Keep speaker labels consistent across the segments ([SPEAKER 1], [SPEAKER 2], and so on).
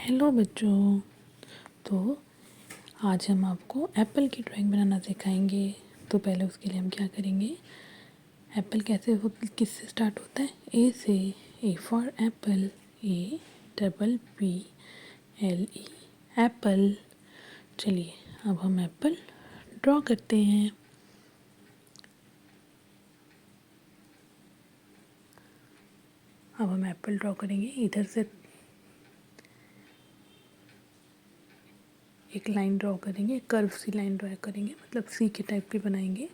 [SPEAKER 1] Hello बच्चों। तो आज हम आपको एप्पल की ड्राइंग बनाना सिखाएंगे। तो पहले उसके लिए हम क्या करेंगे, एप्पल किससे स्टार्ट होता है? ए से। A for Apple, A double P L E, Apple. चलिए अब हम एप्पल ड्रॉ करते हैं। अब हम एप्पल ड्रॉ करेंगे। इधर से एक लाइन ड्रॉ करेंगे, कर्व सी लाइन ड्रॉ करेंगे, मतलब सी के टाइप की बनाएंगे।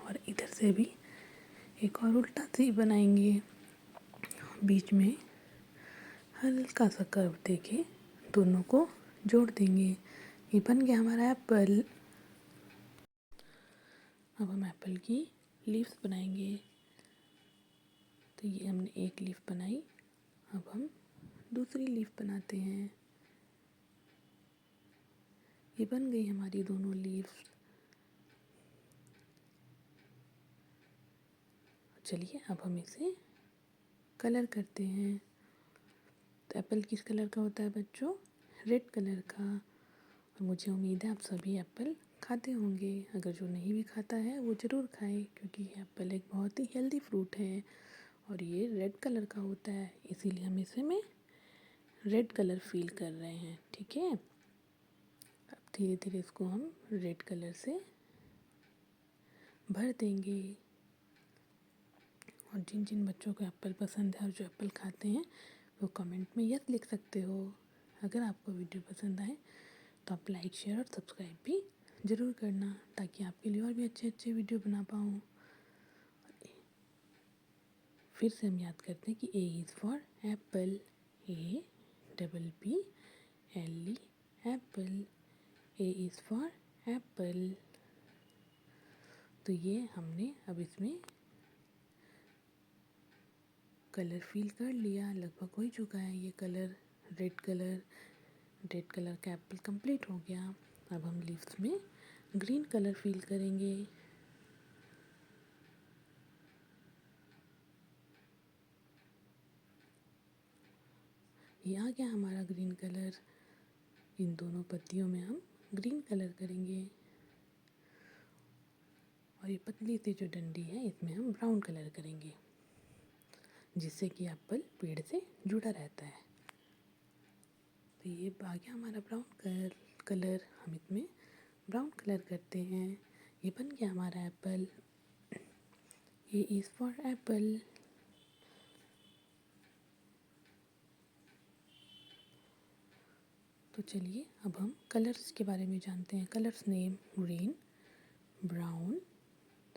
[SPEAKER 1] और इधर से भी एक और उल्टा सी बनाएंगे, बीच में हल्का सा कर्व देके दोनों को जोड़ देंगे। ये बन गया हमारा एप्पल। अब हम एप्पल की लीव्स बनाएंगे। तो ये हमने एक लीफ बनाई, अब हम दूसरी लीफ बनाते हैं। ये बन गई हमारी दोनों लीव्स। चलिए अब हम इसे कलर करते हैं। तो एप्पल किस कलर का होता है बच्चों? रेड कलर का। और मुझे उम्मीद है आप सभी एप्पल खाते होंगे। अगर जो नहीं भी खाता है वो ज़रूर खाए, क्योंकि एप्पल एक बहुत ही हेल्दी फ्रूट है और ये रेड कलर का होता है, इसीलिए हम इसे में रेड कलर फील कर रहे हैं। ठीक है, अब धीरे धीरे इसको हम रेड कलर से भर देंगे। और जिन जिन बच्चों को एप्पल पसंद है और जो एप्पल खाते हैं वो कमेंट में यस लिख सकते हो। अगर आपको वीडियो पसंद आए तो आप लाइक, शेयर और सब्सक्राइब भी ज़रूर करना, ताकि आपके लिए और भी अच्छे अच्छे वीडियो बना पाऊँ। फिर से हम याद करते हैं कि A is for Apple, A double P L E, Apple. A is for Apple. तो ये हमने अब इसमें कलर फिल कर लिया, लगभग हो ही चुका है ये कलर। रेड कलर का एप्पल कंप्लीट हो गया। अब हम लीव्स में ग्रीन कलर फिल करेंगे। ये आ गया हमारा ग्रीन कलर। इन दोनों पत्तियों में हम ग्रीन कलर करेंगे। और ये पतली सी जो डंडी है इसमें हम ब्राउन कलर करेंगे, जिससे कि एप्पल पेड़ से जुड़ा रहता है। तो ये आ गया हमारा ब्राउन कलर। हम इसमें ब्राउन कलर करते हैं। ये बन गया हमारा Apple. A is for Apple. तो चलिए अब हम कलर्स के बारे में जानते हैं। Colours name: green, brown,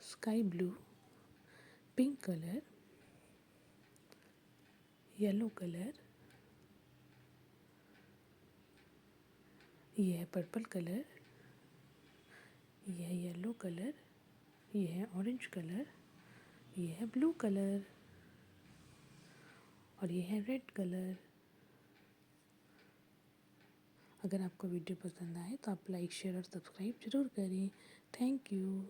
[SPEAKER 1] sky blue, pink colour, yellow colour, ये है पर्पल कलर, ये है येलो कलर, ये है ऑरेंज कलर, ये है ब्लू कलर और ये है रेड कलर। अगर आपको वीडियो पसंद आए तो आप लाइक, शेयर और सब्सक्राइब ज़रूर करें। Thank you.